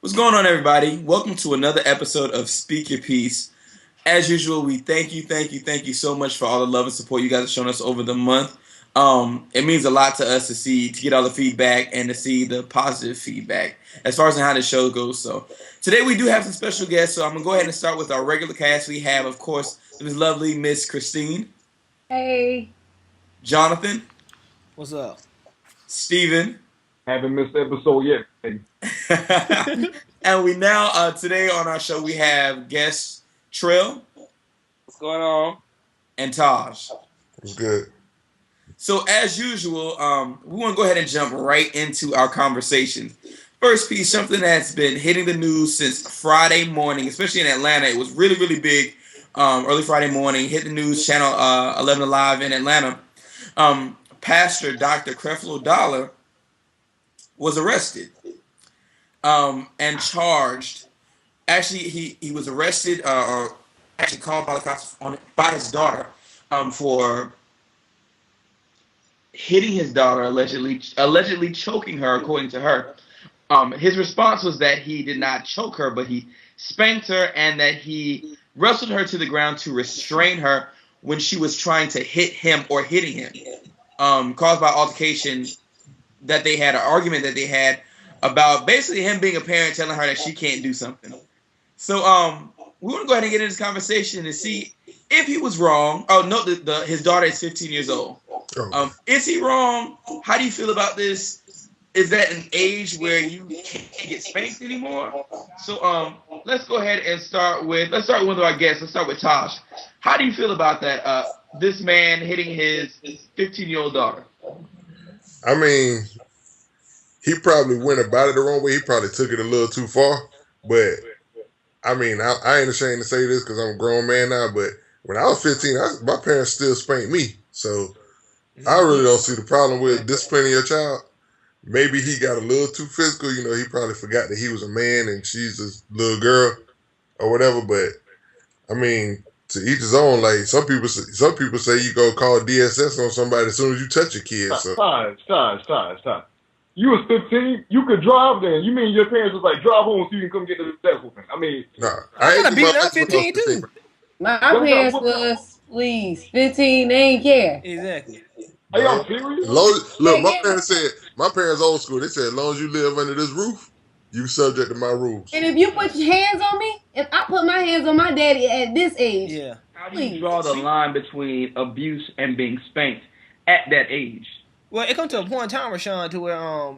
What's going on, everybody? Welcome to another episode of Speak Your Piece. As usual, we thank you so much for all the love and support you guys have shown us over the month. It means a lot to us to get all the feedback and to see the positive feedback as far as how the show goes. So today we do have some special guests. So I'm gonna go ahead and start with our regular cast. We have, of course, Miss Lovely Miss Christine, Hey. Jonathan, What's up? Steven, Haven't missed the episode yet. and we now today on our show we have guests Trill What's going on? and Taj. It's good. So as usual, we want to go ahead and jump right into our conversation. First piece, something that's been hitting the news since Friday morning, especially in Atlanta. It was really, really big early Friday morning. Hit the news, channel 11 Alive in Atlanta. Pastor Dr. Creflo Dollar was arrested and charged. Actually, he was arrested or actually called by the cops by his daughter for hitting his daughter, allegedly choking her, according to her. His response was that he did not choke her, but he spanked her and that he wrestled her to the ground to restrain her when she was trying to hit him or hitting him, caused by altercation that they had, an argument that they had about basically him being a parent telling her that she can't do something. So we want to go ahead and get into this conversation and see if he was wrong. Oh, no, his daughter is 15 years old. Is he wrong? How do you feel about this? Is that an age where you can't get spanked anymore? So let's go ahead and start with one of our guests. Let's start with Tosh. How do you feel about that? This man hitting his 15-year-old daughter. I mean, he probably went about it the wrong way. He probably took it a little too far. But, I mean, I ain't ashamed to say this because I'm a grown man now. But when I was 15, my parents still spanked me. So I really don't see the problem with disciplining your child. Maybe he got a little too physical. You know, he probably forgot that he was a man and she's a little girl or whatever. But, I mean, to each his own. Like, some people say you go call DSS on somebody as soon as you touch a kid. So. Time. You was 15. You could drive then. You mean your parents was like, drive home so you can come get the death whooping? I mean, Nah, I ain't got beat my up 15 too. My parents was, please, 15, they ain't care. Exactly. are y'all serious? Look, my parents old school. They said, as long as you live under this roof, you subject to my rules. And if you put your hands on me, if I put my hands on my daddy at this age, Yeah. How do you draw the line between abuse and being spanked at that age? Well, it comes to a point in time, Rashawn, to where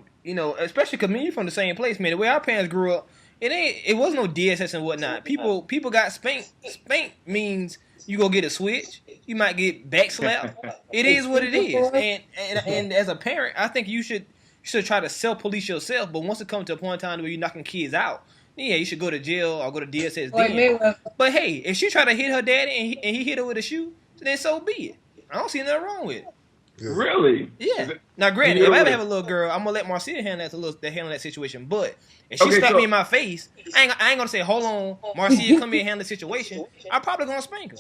especially because me from the same place, man. The way our parents grew up, it wasn't no DSS and whatnot. People got spanked. Spanked means you go get a switch. You might get back slapped. It is what it is. And as a parent, I think you should try to self police yourself. But once it comes to a point in time where you're knocking kids out, yeah, you should go to jail or go to DSS. Then. But hey, if she try to hit her daddy and he hit her with a shoe, then so be it. I don't see nothing wrong with it. Yeah. Really? Yeah. Now, granted, if I ever have a little girl, I'm gonna let Marcia handle that situation. But if she slapped me in my face, I ain't gonna say, "Hold on, Marcia, come here and handle the situation." I'm probably gonna spank her.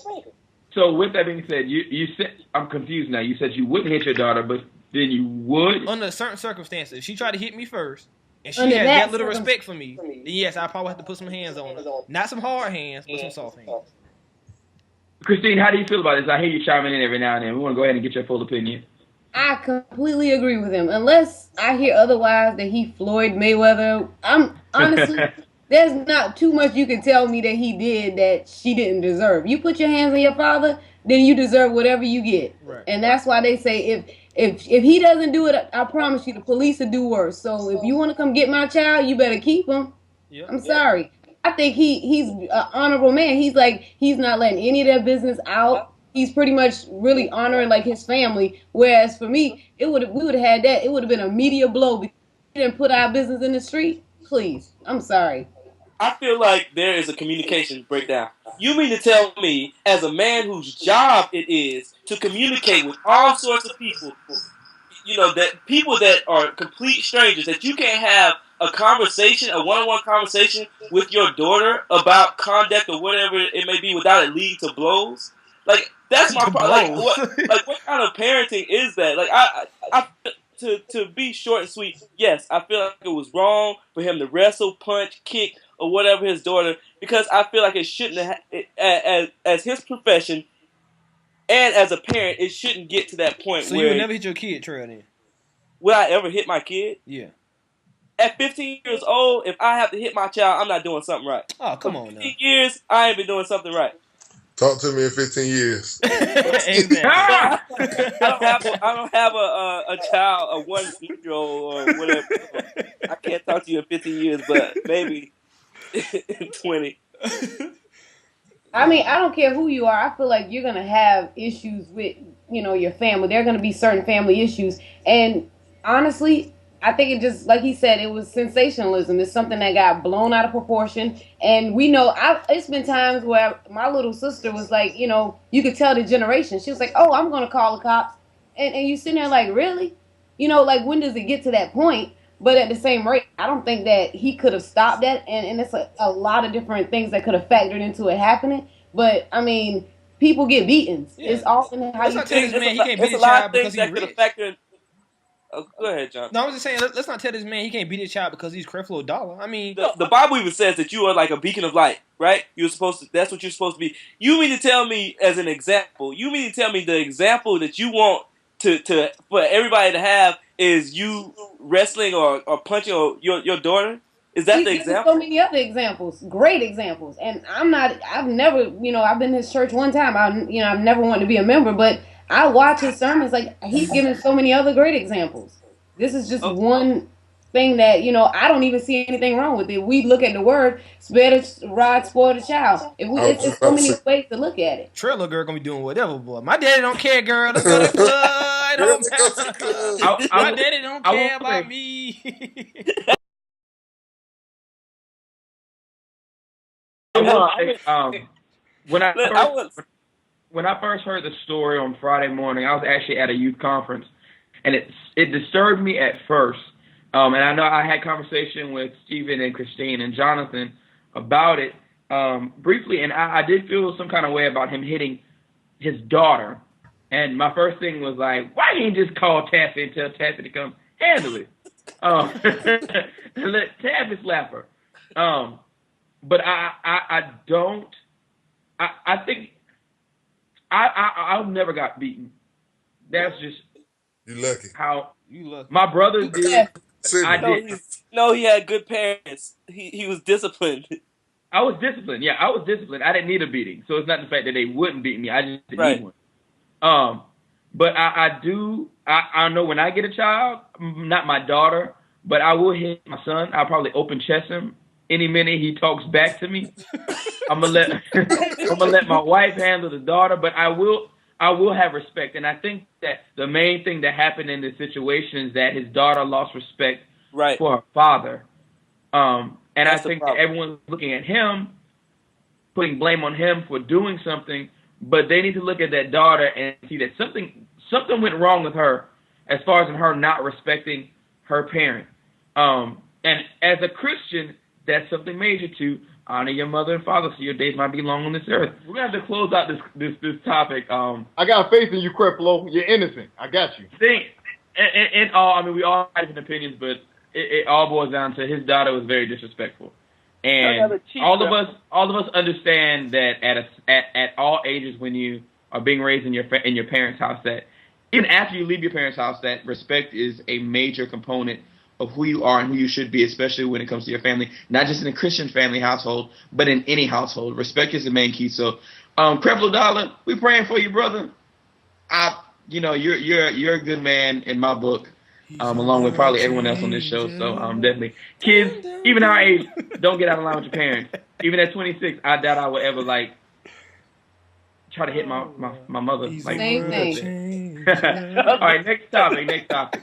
So with that being said, you said, I'm confused now. You said you wouldn't hit your daughter, but then you would? Under certain circumstances, if she tried to hit me first, and she Under has that that little respect for me, then yes, I probably have to put some hands on her. Not some hard hands, but some soft hands. Christine, how do you feel about this? I hear you chiming in every now and then. We want to go ahead and get your full opinion. I completely agree with him. Unless I hear otherwise that he Floyd Mayweather, I'm honestly, there's not too much you can tell me that he did that she didn't deserve. You put your hands on your father, then you deserve whatever you get. Right. And that's why they say if he doesn't do it, I promise you the police will do worse. So if you want to come get my child, you better keep him. Yep. I'm sorry. I think he's an honorable man. He's not letting any of their business out. He's pretty much really honoring like his family. Whereas for me, we would have had that. It would have been a media blow because he didn't put our business in the street. Please, I'm sorry. I feel like there is a communication breakdown. You mean to tell me, as a man whose job it is to communicate with all sorts of people, that people that are complete strangers, that you can't have a conversation, a one-on-one conversation with your daughter about conduct or whatever it may be without it leading to blows? Like, that's my problem. Like, what kind of parenting is that? Like, to be short and sweet, yes, I feel like it was wrong for him to wrestle, punch, kick, or whatever his daughter, because I feel like it shouldn't have, as his profession and as a parent, it shouldn't get to that point So you would where never hit your kid, Trail, then? will I ever hit my kid? Yeah. At 15 years old, if I have to hit my child, I'm not doing something right. Oh, come For on now. 15 years, I ain't been doing something right. Talk to me in 15 years. Exactly. Ah! I don't have a child, a 1-year-old or whatever. So I can't talk to you in 15 years, but maybe in 20. I mean, I don't care who you are. I feel like you're gonna have issues with, your family. There are gonna be certain family issues, and honestly, I think it just, like he said, it was sensationalism. It's something that got blown out of proportion, and we know. It's been times where my little sister was like, you could tell the generation. She was like, "Oh, I'm gonna call the cops," and you sitting there like, really, like when does it get to that point? But at the same rate, I don't think that he could have stopped that. And it's a lot of different things that could have factored into it happening. But, I mean, people get beatings. Yeah. It's often how Let's you not tell treat this man he can't beat It's a his lot child of because things he's that could have rich. factored. Oh, go ahead, John. No, I was just saying, let's not tell this man he can't beat his child because he's Creflo Dollar. I mean, The Bible even says that you are like a beacon of light, right? You're supposed to. That's what you're supposed to be. You mean to tell me, as an example, you mean to tell me the example that you want to for everybody to have is you wrestling or punching your daughter? Is that He's the given example? so many other examples, great examples. And I've never, I've been to his church one time. I've never wanted to be a member, but I watch his sermons. Like, he's given so many other great examples. This is just Oh. one thing that, I don't even see anything wrong with it. We look at the word, spare the rod, spoil the child. It's so many ways to look at it. Trailer girl gonna be doing whatever, boy. My daddy don't care, girl. Let's go to the club. It don't matter. My daddy don't care about me. When I first heard the story on Friday morning, I was actually at a youth conference, and it disturbed me at first. And I know I had conversation with Stephen and Christine and Jonathan about it briefly, and I did feel some kind of way about him hitting his daughter. And my first thing was like, why didn't you just call Taffy and tell Taffy to come handle it? And let Taffy slap her. But I don't. I think I never got beaten. That's just You lucky. how You lucky. my brothers did. I did. No, he had good parents. He was disciplined. I was disciplined. Yeah, I was disciplined. I didn't need a beating. So it's not the fact that they wouldn't beat me. I just didn't need one. But I do. I know when I get a child, not my daughter, but I will hit my son. I'll probably open chest him any minute he talks back to me. I'm gonna let my wife handle the daughter, but I will have respect. And I think that the main thing that happened in this situation is that his daughter lost respect for her father. And that's I think that everyone's looking at him, putting blame on him for doing something, but they need to look at that daughter and see that something went wrong with her as far as in her not respecting her parent. And as a Christian, that's something major to honor your mother and father so your days might be long on this earth. We're going to have to close out this topic. I got faith in you, Creflo. You're innocent. I got you. In all, I mean, we all have different opinions, but it all boils down to his daughter was very disrespectful. And all of us understand that at all ages when you are being raised in your parents' house, that even after you leave your parents' house, that respect is a major component of who you are and who you should be, especially when it comes to your family, not just in a Christian family household, but in any household. Respect is the main key. So, Creflo Dollar, we praying for you, brother. You're a good man in my book, along with probably everyone else on this show. So, definitely, kids, even our age, don't get out of line with your parents. Even at 26, I doubt I would ever try to hit my mother. Same thing. All right, next topic.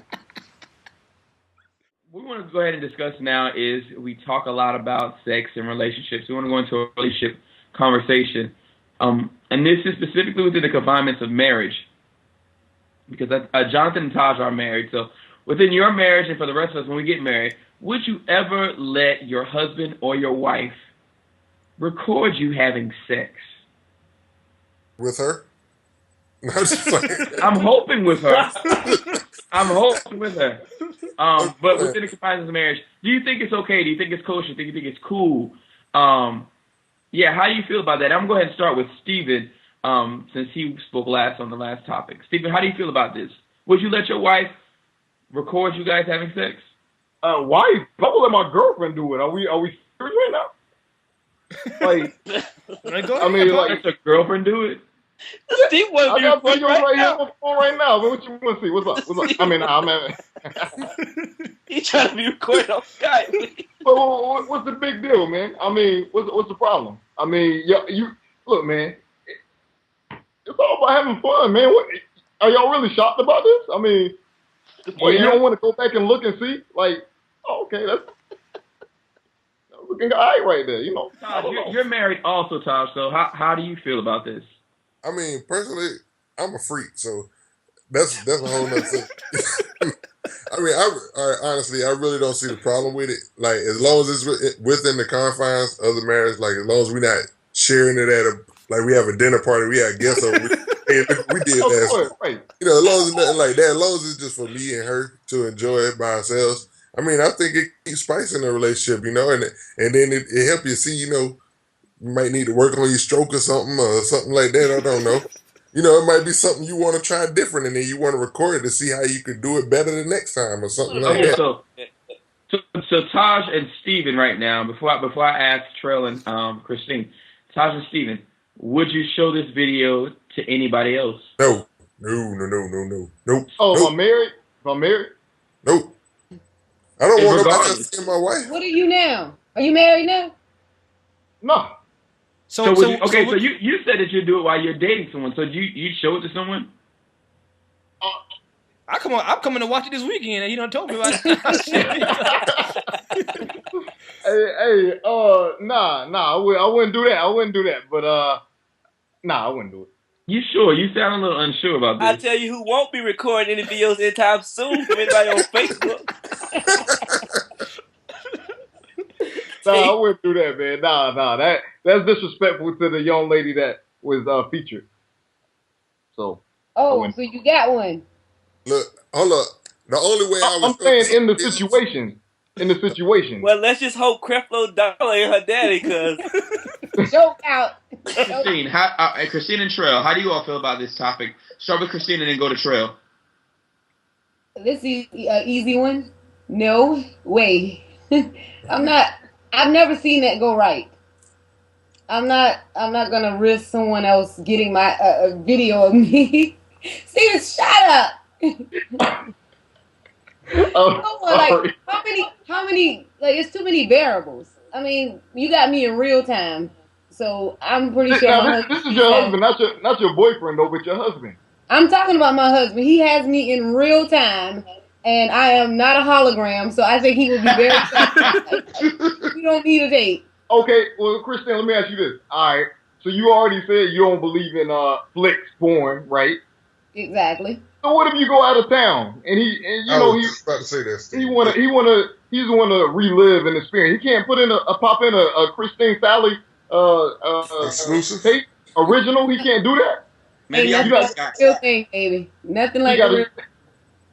What we want to go ahead and discuss now is we talk a lot about sex and relationships. We want to go into a relationship conversation. And this is specifically within the confinements of marriage. Because Jonathan and Taj are married. So within your marriage and for the rest of us, when we get married, would you ever let your husband or your wife record you having sex? With her? I'm just playing. I'm hoping with her. I'm hoping with her. But within the confines of the marriage, do you think it's okay? Do you think it's kosher? Do you think it's cool? Yeah, how do you feel about that? I'm going to go ahead and start with Steven, since he spoke last on the last topic. Steven, how do you feel about this? Would you let your wife record you guys having sex? Wife? I will let my girlfriend do it. Are we serious right now? Like, I mean, like, let your girlfriend do it? Steve I wants to got be videos right right here now. on my phone right now. What you want to see? What's up? What's up? I mean, I'm He's trying to be recorded on Skype. But what's the big deal, man? I mean, what's the problem? I mean, you look, man. It's all about having fun, man. What, are y'all really shocked about this? I mean, well, you don't want to go back and look and see, like, oh, okay, that's looking all right there, you know. Taj, you're married also, Taj, so how do you feel about this? I mean, personally, I'm a freak, so that's a whole nother thing. I mean, honestly, I really don't see the problem with it. Like, as long as it's within the confines of the marriage, like, as long as we're not sharing it like we have a dinner party, we have guests over, hey, look, we did that. Right. You know, as long as it's nothing like that, as long as it's just for me and her to enjoy it by ourselves. I mean, I think it keeps spice in the relationship, you know, and then it helps you see, you know, you might need to work on your stroke or something like that. I don't know. You know, it might be something you want to try different, and then you want to record it to see how you could do it better the next time or something like that. So Taj and Steven right now, before I ask Trell and Christine, Taj and Steven, would you show this video to anybody else? No. Nope. Oh, nope. I'm married? Nope. I don't want nobody else seeing my wife. What are you now? Are you married now? No. So you said that you do it while you're dating someone. So you show it to someone? I'm coming to watch it this weekend, and you done told me about it. Nah, I wouldn't do that. But nah, I wouldn't do it. You sure? You sound a little unsure about this. I tell you who won't be recording any videos anytime soon from anybody on Facebook. Nah, I wouldn't do that, man. Nah, that's disrespectful to the young lady that was featured. So. Oh, so you got one. Look, hold up. The only way I'm saying in the situation. Well, let's just hope Creflo Dollar ain't her daddy, cause joke out. Christine, Christine and Trell, how do you all feel about this topic? Start with Christine and then go to Trell. This is an easy one. No way. I've never seen that go right. I'm not gonna risk someone else getting my a video of me. Steven, shut up. Like how many like it's too many variables. I mean, you got me in real time, so I'm pretty sure now, this is your husband, not your boyfriend though, but your husband. I'm talking about my husband. He has me in real time, and I am not a hologram, so I think he would be very satisfied. We don't need a date. Okay, well, Christine, let me ask you this. All right, so you already said you don't believe in flicks porn, right? Exactly. So what if you go out of town and he's about to say that. He's want to relive an experience. He can't put in pop in a Christine Sally exclusive tape original. He can't do that. Maybe Ain't nothing like the real thing, baby. Nothing like the real.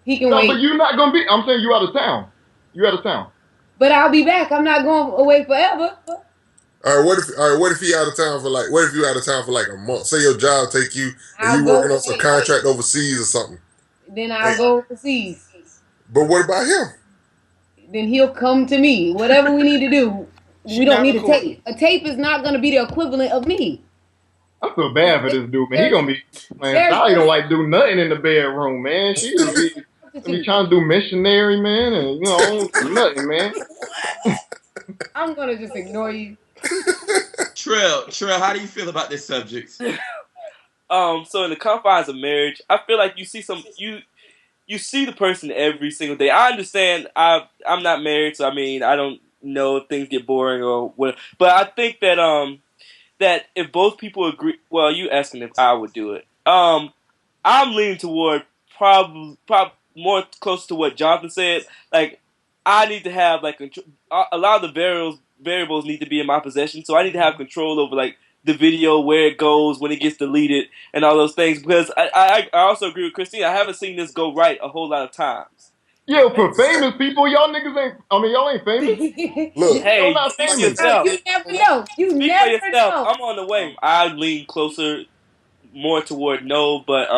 He can wait. But you're not gonna be. I'm saying you out of town. You out of town. But I'll be back. I'm not going away forever. All right, what if he out of town for like? What if you out of town for like a month? Say your job take you and you working on some contract overseas or something. Then I'll go overseas. But what about him? Then he'll come to me. Whatever we need to do, we don't need a tape. A tape is not going to be the equivalent of me. I feel bad for this dude, man. He gonna be, man. Sally don't like do nothing in the bedroom, man. She gonna be trying to do missionary, man, and you know, don't do nothing, man. I'm gonna just ignore you. Trell, how do you feel about this subject? So in the confines of marriage, I feel like you see the person every single day. I understand. I'm not married, so I mean, I don't know if things get boring or what. But I think that that if both people agree, well, you asking if I would do it. I'm leaning toward probably more close to what Jonathan said. Like, I need to have like a lot of the variables need to be in my possession, so I need to have control over like the video, where it goes, when it gets deleted, and all those things. Because I also agree with Christine. I haven't seen this go right a whole lot of times. Yeah, for famous people, y'all niggas ain't. I mean, y'all ain't famous. Look, Hey, not speak for famous. yourself. You never know. You Speak for never yourself. know. I'm on the way. I lean closer, more toward no, but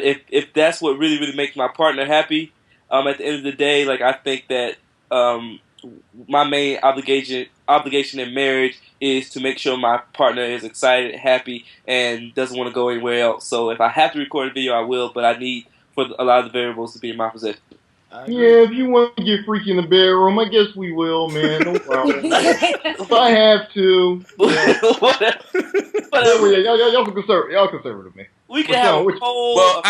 if that's what really makes my partner happy, at the end of the day, like I think that my main obligation in marriage is to make sure my partner is excited, happy, and doesn't want to go anywhere else. So if I have to record a video, I will, but I need for a lot of the variables to be in my possession. Yeah, if you want to get freaky in the bedroom, I guess we will, man. No problem. If I have to. Whatever. Y'all conservative. Y'all conservative, man. We can have a whole. Well,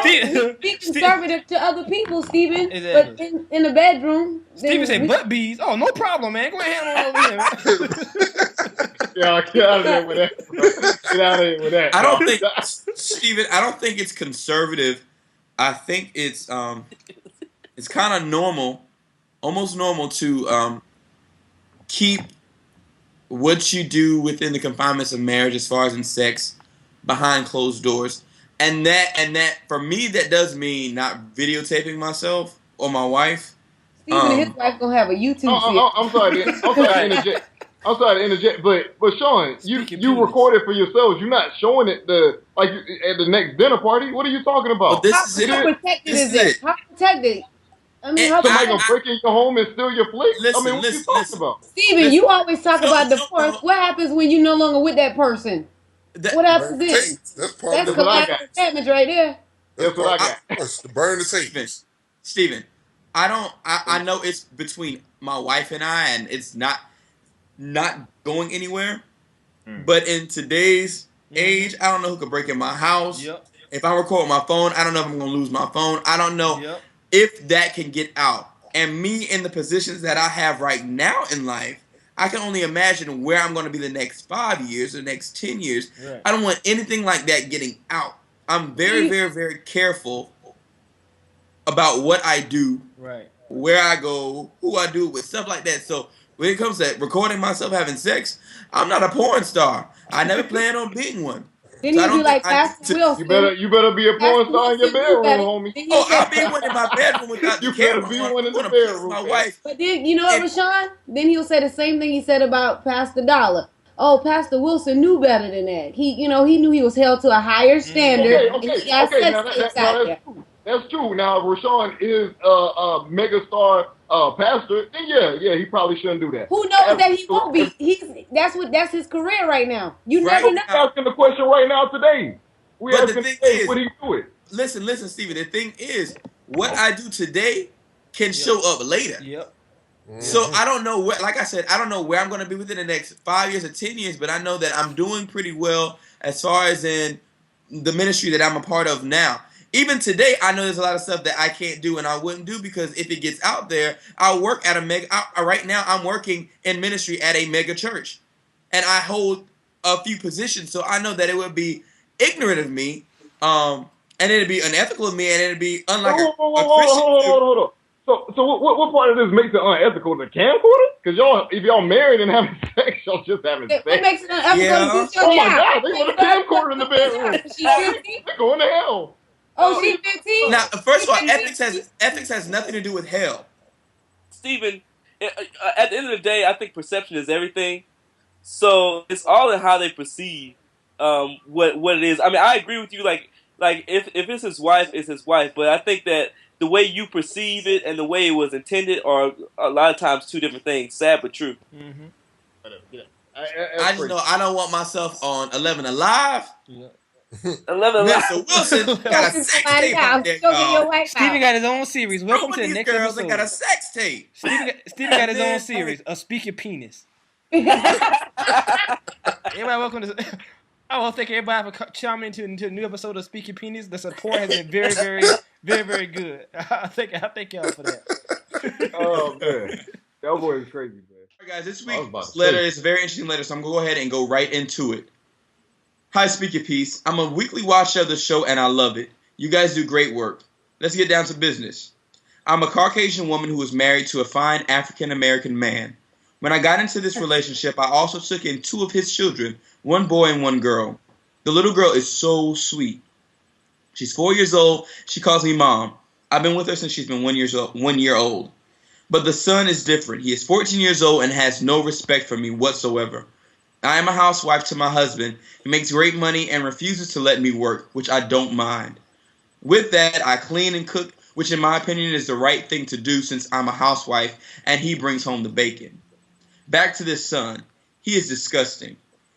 Be conservative to other people, Steven. Exactly. But in the bedroom, Steven said butt bees. Oh, no problem, man. Go ahead and handle it over here, man. Yeah, get out of there with that. Bro. Get out of here with that. I bro. don't think, Steven, I don't think it's conservative. I think it's kind of normal, almost normal to keep what you do within the confinements of marriage, as far as in sex, behind closed doors. And that for me, that does mean not videotaping myself or my wife. Steven and his wife gonna have a YouTube series. I'm sorry. I'm sorry to interject. I'm sorry to interject, but Sean, you record it for yourselves. You're not showing it at the next dinner party. What are you talking about? Well, this is it. How protected This is is it? it. How protected? I mean, And how Somebody protected? gonna break in your home and steal your plate? Listen, I mean, what are you talking about? Steven, you always talk about No. divorce. What happens when you're no longer with that person? What happens then? That's part That's of collateral damage right there. That's what I got. To burn the tape. Steven, I know it's between my wife and I, and it's not going anywhere. But in today's age, I don't know who could break in my house. Yep. If I record my phone, I don't know if I'm gonna lose my phone. I don't know if that can get out. And me in the positions that I have right now in life, I can only imagine where I'm going to be the next 5 years, the next 10 years. Right. I don't want anything like that getting out. I'm very, very, very careful about what I do, right, where I go, who I do it with, stuff like that. So when it comes to recording myself having sex, I'm not a porn star. I never plan on being one. Then you be like Pastor Wilson. You better be a porn star in your bedroom, homie. Oh, I'll be one in my bedroom without the camera. You better be one in the bedroom. My wife. But then you know what, Rashawn? Then he'll say the same thing he said about Pastor Dollar. Oh, Pastor Wilson knew better than that. He knew he was held to a higher standard. Okay. Now that's true. Now, if Rashawn is a megastar pastor, then yeah, he probably shouldn't do that. Who knows that he won't be? That's his career right now. You never know. We're asking the question right now today. We're asking today, would he do it? Listen, Steven. The thing is, what I do today can show up later. Yep. So I don't know where, like I said, I don't know where I'm going to be within the next 5 years or 10 years, but I know that I'm doing pretty well as far as in the ministry that I'm a part of now. Even today, I know there's a lot of stuff that I can't do and I wouldn't do because if it gets out there, I'll work at a mega. Right now, I'm working in ministry at a mega church, and I hold a few positions. So I know that it would be ignorant of me, and it'd be unethical of me, and it'd be unlike a Christian. Hold on. So what part of this makes it unethical? The camcorder? Because if y'all married and having sex, y'all just having sex. What makes it unethical? Yeah. Oh my God, they want a camcorder in the bedroom. They're going to hell. Oh, she's 15? Now, first of all, ethics has nothing to do with hell. Steven, at the end of the day, I think perception is everything. So it's all in how they perceive what it is. I mean, I agree with you. Like if it's his wife, it's his wife. But I think that the way you perceive it and the way it was intended are a lot of times two different things. Sad but true. Mm-hmm. I just know I don't want myself on 11 Alive. Yeah. 11 Mr. Wilson got a sex tape out there, y'all. Steven got his own series. Welcome to the next girls episode. that got a sex tape. Steven got his own series, A Speak Your Penis. Everybody, welcome to... I want to thank everybody for chiming into a new episode of Speak Your Penis. The support has been very, very, very, very good. I thank y'all for that. Oh, man. That boy is crazy, man. All right, guys, this week's letter is a very interesting letter, so I'm going to go ahead and go right into it. Hi, Speak Your Piece. I'm a weekly watcher of the show, and I love it. You guys do great work. Let's get down to business. I'm a Caucasian woman who is married to a fine African-American man. When I got into this relationship, I also took in 2 of his children, 1 boy and 1 girl. The little girl is so sweet. She's 4 years old. She calls me mom. I've been with her since she's been 1 year old. But the son is different. He is 14 years old and has no respect for me whatsoever. I am a housewife to my husband. He makes great money and refuses to let me work, which I don't mind. With that, I clean and cook, which in my opinion is the right thing to do since I'm a housewife and he brings home the bacon. Back to this son. He is disgusting.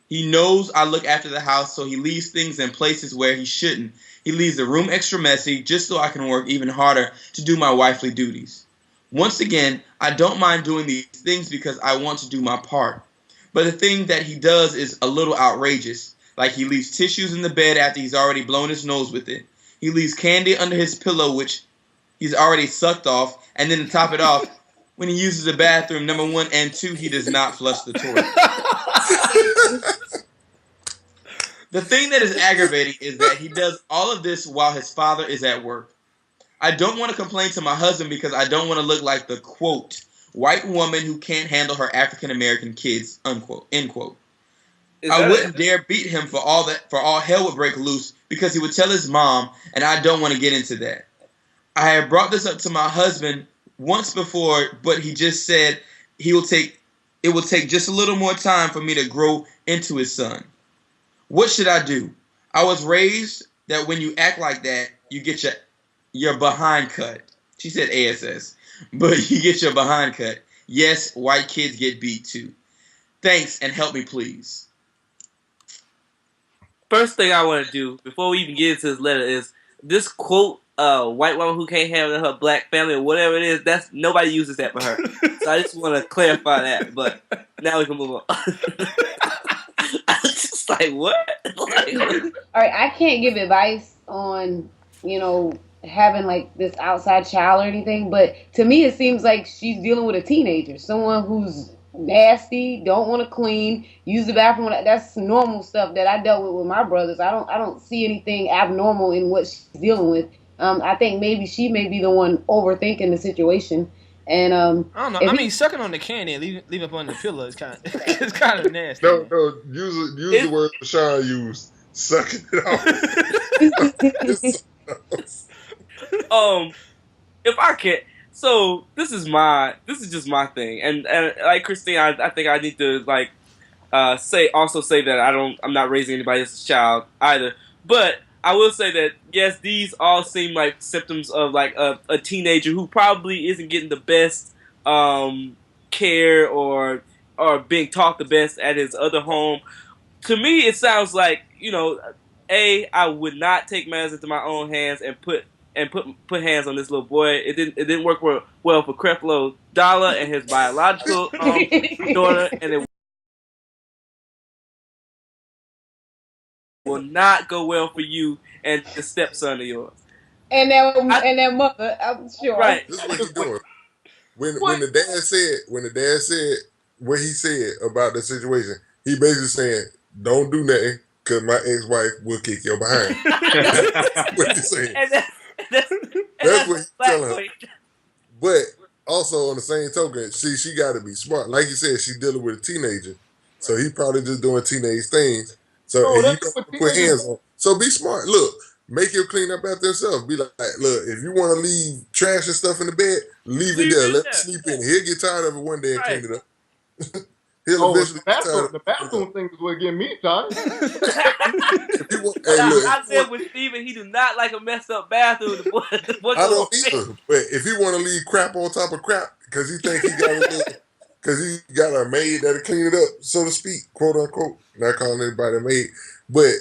He knows I look after the house, so he leaves things in places where he shouldn't. He leaves the room extra messy just so I can work even harder to do my wifely duties. Once again, I don't mind doing these things because I want to do my part. But the thing that he does is a little outrageous. Like he leaves tissues in the bed after he's already blown his nose with it. He leaves candy under his pillow, which he's already sucked off. And then to top it off, when he uses the bathroom, number 1 and 2, he does not flush the toilet. The thing that is aggravating is that he does all of this while his father is at work. I don't want to complain to my husband because I don't want to look like the, quote, white woman who can't handle her African-American kids, unquote, end quote. I wouldn't dare beat him for all hell would break loose because he would tell his mom, and I don't want to get into that. I have brought this up to my husband once before, but he just said it will take just a little more time for me to grow into his son. What should I do? I was raised that when you act like that, you get your behind cut. She said ASS. But you get your behind cut. Yes, white kids get beat too. Thanks, and help me please. First thing I want to do, before we even get into this letter, is this quote, white woman who can't handle her black family or whatever it is, that's nobody uses that for her. So I just want to clarify that, but now we can move on. I was just like, what? All right, I can't give advice on, having like this outside child or anything, but to me it seems like she's dealing with a teenager, someone who's nasty, don't want to clean, use the bathroom. That's normal stuff that I dealt with my brothers. I don't see anything abnormal in what she's dealing with. I think maybe she may be the one overthinking the situation. And I don't know. I mean, sucking on the candy and leave up on the pillow is kind of nasty. No, use the word Sean used. Sucking it off. If I can, so this is just my thing, and like Christine, I think I need to say that I'm not raising anybody else's child either, but I will say that yes, these all seem like symptoms of like a teenager who probably isn't getting the best care or being taught the best at his other home. To me, it sounds like I would not take matters into my own hands and put hands on this little boy. It didn't work well for Creflo Dollar and his biological daughter, and it will not go well for you and the stepson of yours. And that mother, I'm sure. Right. This is what he's doing. When the dad said what he said about the situation, he basically saying, "Don't do nothing, because my ex-wife will kick your behind." That's what he's saying. That's what he's telling her. But also on the same token, she got to be smart. Like you said, she's dealing with a teenager, so he probably just doing teenage things. So you don't put hands on. So be smart. Look, make him clean up after himself. Be like, look, if you want to leave trash and stuff in the bed, leave it there. Let him sleep in it. He'll get tired of it one day and clean it up. The bathroom thing is what getting me tired. I said with Steven, he do not like a messed up bathroom. The boy I don't either. But if he want to leave crap on top of crap because he think he got a maid that'll clean it up, so to speak, quote unquote. Not calling anybody a maid, but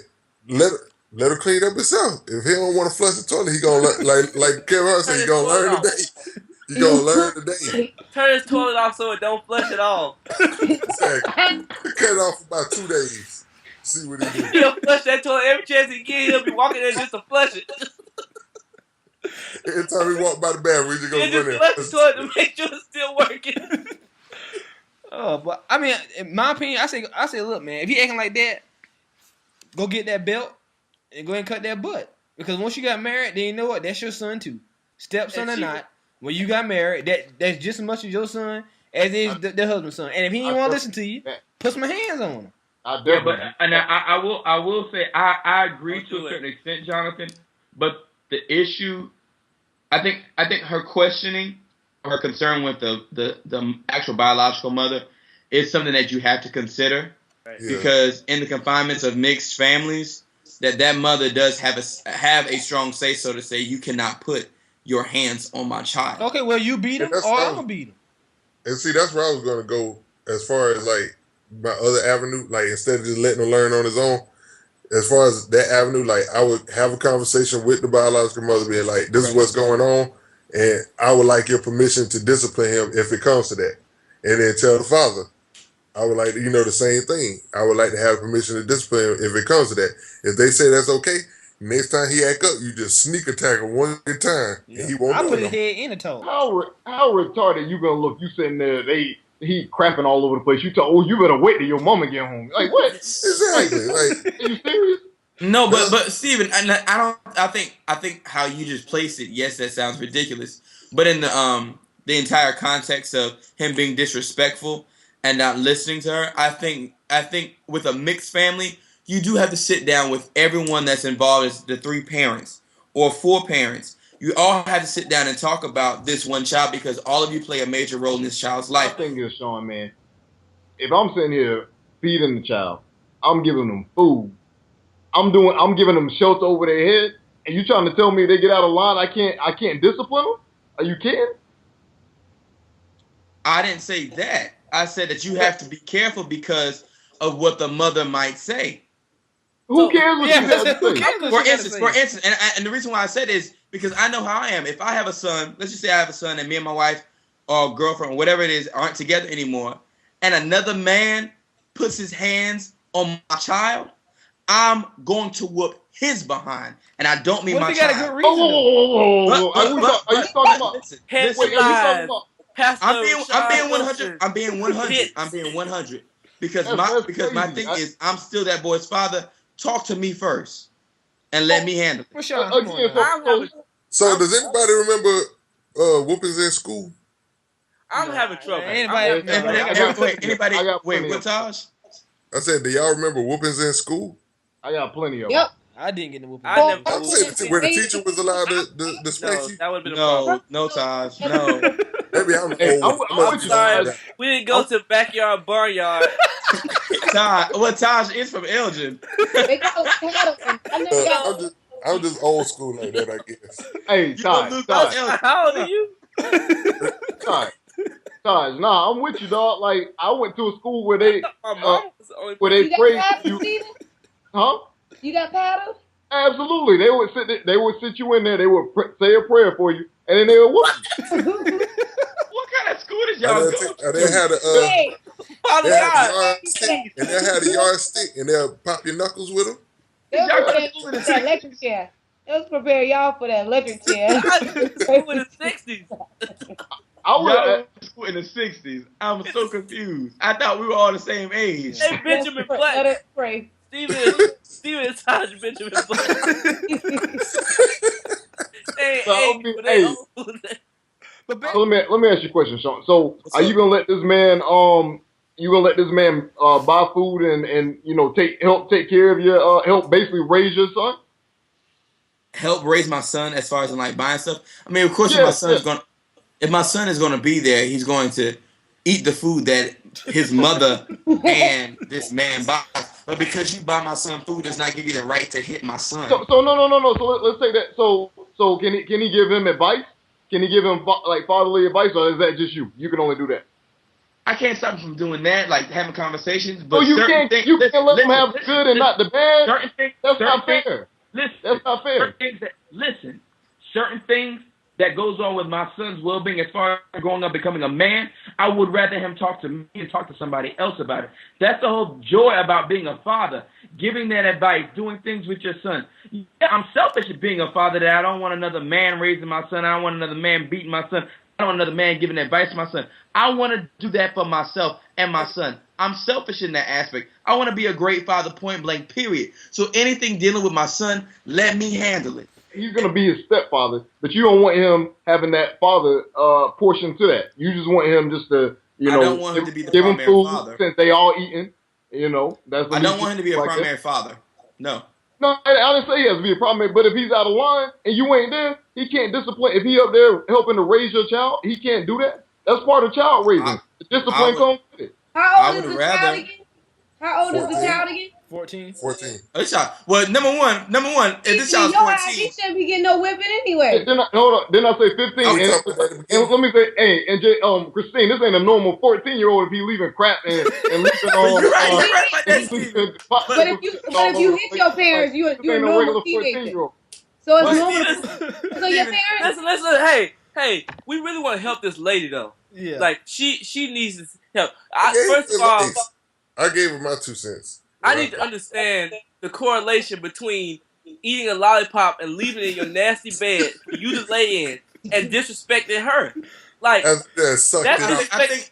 let her clean it up himself. If he don't want to flush the toilet, he gonna like Kevin Hart said, he gonna learn today. He gonna learn today. Turn his toilet off so it don't flush at all. Exactly. Cut it off for about 2 days. See what he do. He'll flush that toilet every chance he get. He'll be walking there just to flush it. Every time he walk by the bathroom, he just goes run there. Flush the toilet to make sure it's still working. But I mean, in my opinion, I say, look, man, if he acting like that, go get that belt and go ahead and cut that butt. Because once you got married, then you know what? That's your son too. Stepson or not, when you got married, that's just as much as your son as is the husband's son. And if he didn't want to listen to you, put some hands on him. Yeah, but I will say I agree to a certain extent, Jonathan. But the issue, I think her questioning, her concern with the actual biological mother is something that you have to consider, because in the confinements of mixed families, that mother does have a strong say, so to say, you cannot put your hands on my child. Okay, well, you beat him, or I'm gonna beat him. And see, that's where I was gonna go as far as like my other avenue. Like, instead of just letting him learn on his own, as far as that avenue, like, I would have a conversation with the biological mother, being like, "This is what's going on, and I would like your permission to discipline him if it comes to that." And then tell the father, I would like to, the same thing. I would like to have permission to discipline him if it comes to that. If they say that's okay, next time he act up, you just sneak attack him one good time, and he won't. I put his head in the toe. How retarded you gonna look? You sitting there, he crapping all over the place. You talk, you better wait till your mama get home. Like, what? Exactly. Like, are you serious? No, but Steven, I think how you just placed it, yes, that sounds ridiculous. But in the entire context of him being disrespectful and not listening to her, I think with a mixed family, you do have to sit down with everyone that's involved, as the 3 parents or 4 parents. You all have to sit down and talk about this one child, because all of you play a major role in this child's life. My thing is, Sean, man, if I'm sitting here feeding the child, I'm giving them food, I'm giving them shelter over their head, and you trying to tell me they get out of line, I can't discipline them? Are you kidding? I didn't say that. I said that you have to be careful because of what the mother might say. Who cares what you have to say? For instance, and the reason why I said is because I know how I am. If I have a son, let's just say I have a son, and me and my wife or girlfriend or whatever it is aren't together anymore, and another man puts his hands on my child, I'm going to whoop his behind, and I don't mean my child. What if you got a good reason? Are you talking about? Listen. I'm being 100. I'm being 100 because my thing is I'm still that boy's father. Talk to me first and let me handle it. So does anybody remember whoopings in school? I'm having trouble. Anybody? Wait, what, Taj? I said, do y'all remember whoopings in school? I got plenty of them. Yep. I didn't get the whooping. I said where the teacher was allowed to spank you. That would have been a problem. No, Taj. No. Maybe I'm sorry. We didn't go to backyard barnyard. Taj is from Elgin. I'm just old school like that, I guess. Hey, Taj. How old are you? Taj, nah, I'm with you, dog. Like, I went to a school where they praise you. Huh? You got paddled? Absolutely. They would sit you in there. They would say a prayer for you, and then they would whoop you. What kind of school did y'all go to? They had a yardstick, and they'll pop your knuckles with them. They'll prepare that electric chair. They'll prepare y'all for that electric chair. School in the 60s. I went to school in the 60s. I'm so confused. I thought we were all the same age. Hey, Benjamin Black. Let us pray. Steven and Taj Benjamin Black. So let me ask you a question, Sean. So are you gonna let this man buy food and help take care of your help basically raise your son? Help raise my son as far as in like buying stuff? I mean, of course, if my son is gonna be there, he's going to eat the food that his mother and this man buy. But because you buy my son food does not give you the right to hit my son. So no. So let's say that. So can he give him advice? Can he give him like fatherly advice, or is that just you? You can only do that. I can't stop him from doing that, like having conversations. But you can't let him have the good and not the bad. Certain things. That's not fair. Listen, that's not fair. Certain things that goes on with my son's well-being as far as growing up, becoming a man, I would rather him talk to me and talk to somebody else about it. That's the whole joy about being a father, giving that advice, doing things with your son. Yeah, I'm selfish at being a father that I don't want another man raising my son. I don't want another man beating my son. I don't want another man giving advice to my son. I want to do that for myself and my son. I'm selfish in that aspect. I want to be a great father, point blank, period. So anything dealing with my son, let me handle it. He's going to be his stepfather, but you don't want him having that father portion to that. You just want him just to You I know, don't want him to be the give him primary food father. since they all eating. You know, that's the I don't least want him to be a like that. primary father. No. No, I didn't say he has to be a primary, but if he's out of line and you ain't there, he can't discipline. If he up there helping to raise your child, he can't do that. That's part of child raising. I, The I discipline would comes with it. How I old would is the child rather. again? How old is the 14. child again? 14. 14. Well, number one, if this child's Your ass, 14, he shouldn't be getting no whipping anyway. Then hold on. Then I say 15. We And, talking about that at the and beginning. let me say, hey, Christine, this ain't a normal 14-year-old if he leaving crap and leaving but you're right about that, and Steven. leaving pot But if you hit your parents, this you're a ain't a normal regular teenager. 14-year-old. So it's But normal. So your Steven, parents. Listen. Hey, we really want to help this lady though. Yeah. Like she needs this help. I First of all, gave him my 2 cents. I need to understand the correlation between eating a lollipop and leaving it in your nasty bed for you to lay in and disrespecting her. Like Sucked that's it up. disrespect.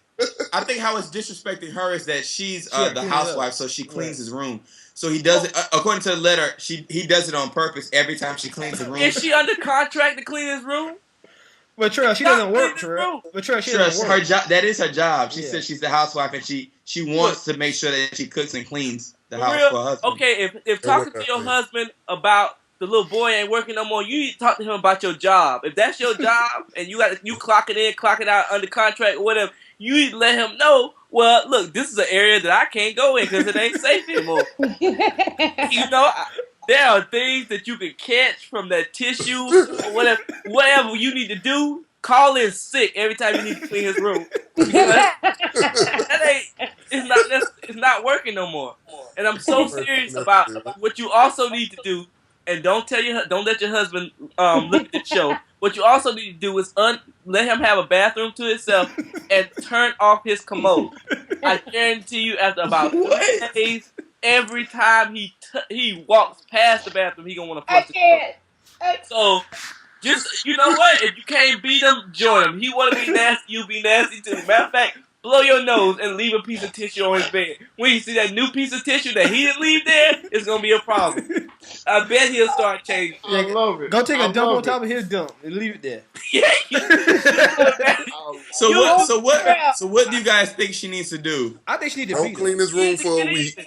I think how it's disrespecting her is that she's She gotta the clean it up. housewife, so she cleans Right. his room. So he does it according to the letter. He does it on purpose every time she cleans the room. Is she under contract to clean his room? But Trell, she Stop doesn't work, cleaning Trell. room. But Trell, she Sure, doesn't her work. job. That is her job. She Yeah. says she's the housewife, and she wants to make sure that she cooks and cleans the For house real? for her husband. Okay, if That talking what to I your think. husband about the little boy ain't working no more, you need to talk to him about your job. If that's your job and you clock it in, clock it out under contract or whatever, you need to let him know. Well, look, this is an area that I can't go in because it ain't safe anymore. You know, there are things that you can catch from that tissue or whatever you need to do. Call in sick every time you need to clean his room. It's not working no more. And I'm so serious about what you also need to do. And don't let your husband look at the show. What you also need to do is let him have a bathroom to himself and turn off his commode. I guarantee you, after about 3 days, every time he walks past the bathroom, he gonna want to I flush the can't. toilet. So just, you know what? If you can't beat him, join him. He want to be nasty, you be nasty too. Matter of fact, blow your nose and leave a piece of tissue on his bed. When you see that new piece of tissue that he didn't leave there, it's gonna be a problem. I bet he'll start changing. I love it. Go take I a dump love on top of his dump and leave it there. So what do you guys think she needs to do? I think she need to Don't beat clean him. this room for a week.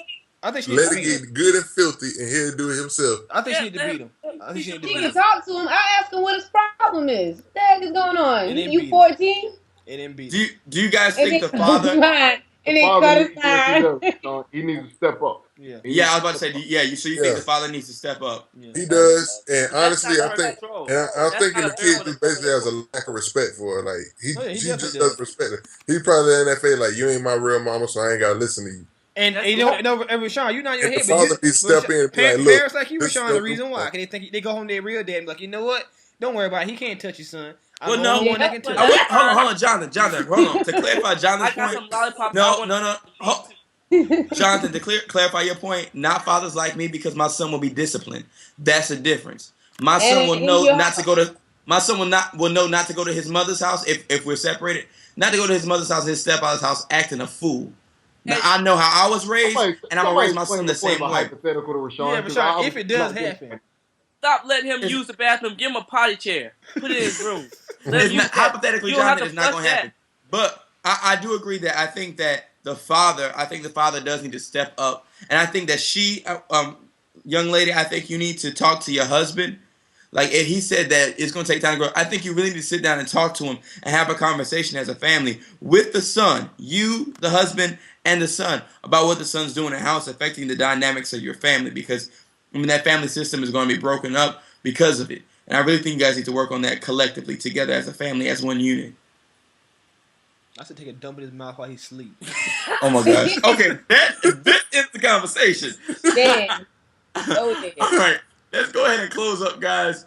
I think she needs Let to it beat him. get good and filthy, and he'll do it himself. I think she need to beat him. I think she need to She beat can him. talk to him. I ask him what his problem is. What the heck is going on? And then You beat him. 14? And then beat him. Do you guys And think then the father? fine. And then Father cut needs his to do what he line. does. He needs to step up. Yeah. Yeah, I was about to say, so you think Yeah. the father needs to step up? Yeah. He does, and That's honestly, not I under think, control. and I'm That's thinking not the a kid very just basically has a lack of respect for her. Like Oh, yeah, he she just definitely doesn't does. respect her. He probably in that phase like, you ain't my real mama, so I ain't gotta listen to you. And That's you know, Rashawn, you not your And the head, but father needs to step in and be like, look, parents like you, this Rashawn, is the reason why. Cause they think they go home to their real dad and be like, you know what? Don't worry about it. He can't touch your son. I'm Well, the no. only one that can touch Well, him. Hold on, Jonathan, hold on. To clarify I Jonathan's got some point, lollipops. no. Jonathan, to clarify your point, not fathers like me because my son will be disciplined. That's the difference. My son will know not to go to. My son will know not to go to his mother's house if we're separated. Not to go to his mother's house, his stepfather's house, acting a fool. Now I know how I was raised, and I'm gonna raise my son the same way. Hypothetical to Rashawn. Yeah, Rashawn, if it does happen. Stop letting him use the bathroom. Give him a potty chair. Put it in his room. Hypothetically, You don't have Jonathan, to it's not going to flush happen. But I do agree that I think the father does need to step up, and I think that young lady, I think you need to talk to your husband. Like if he said that it's going to take time to grow, I think you really need to sit down and talk to him and have a conversation as a family with the son, you, the husband, and the son about what the son's doing and how it's affecting the dynamics of your family. Because that family system is going to be broken up because of it. And I really think you guys need to work on that collectively together as a family, as one unit. I should take a dump in his mouth while he sleep. Oh my gosh. Okay, this is the conversation. Damn. Oh, damn. All right, let's go ahead and close up, guys.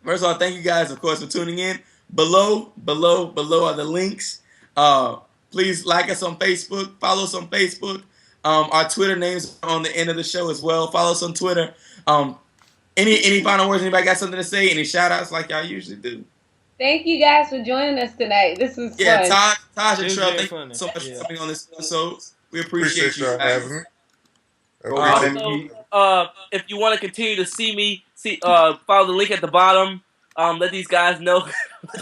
First of all, thank you guys, of course, for tuning in. Below are the links. Please like us on Facebook. Follow us on Facebook. Our Twitter names are on the end of the show as well. Follow us on Twitter. Any final words? Anybody got something to say? Any shout outs like y'all usually do? Thank you guys for joining us tonight. This was Yeah, fun. Taj and It was Trell, very thank funny. you so much Yeah. for coming on this episode. We appreciate you y'all guys. having me. Also, if you want to continue to see me, follow the link at the bottom. let these guys know.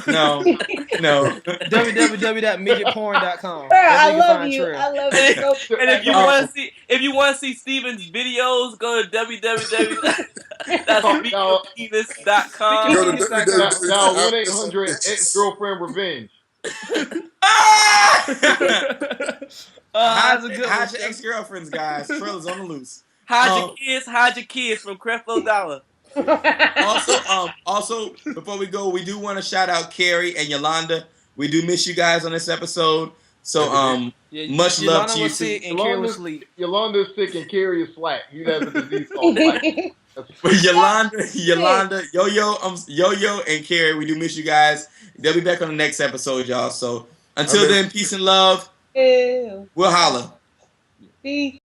No. www.midgetporn.com. I love you. I love you And so and if you Oh. want to see Steven's videos, go to www.speakingofpenis.com. Go to Speaking of Dial 1-800 www.bitches. ex-girlfriend revenge. That's a good one. Hide your ex-girlfriends, guys. Trailers on the loose. Hide your kids from Creflo Dollar. Also, before we go, we do want to shout out Carrie and Yolanda. We do miss you guys on this episode. So, much love Yolanda to you was too. sick and Carrie was asleep. Yolanda's sick and Carrie is slack. He has a disease called slack. But Yolanda, Yo-Yo, and Carrie, we do miss you guys. They'll be back on the next episode, y'all. So until then, peace and love. Ew. We'll holla. Peace.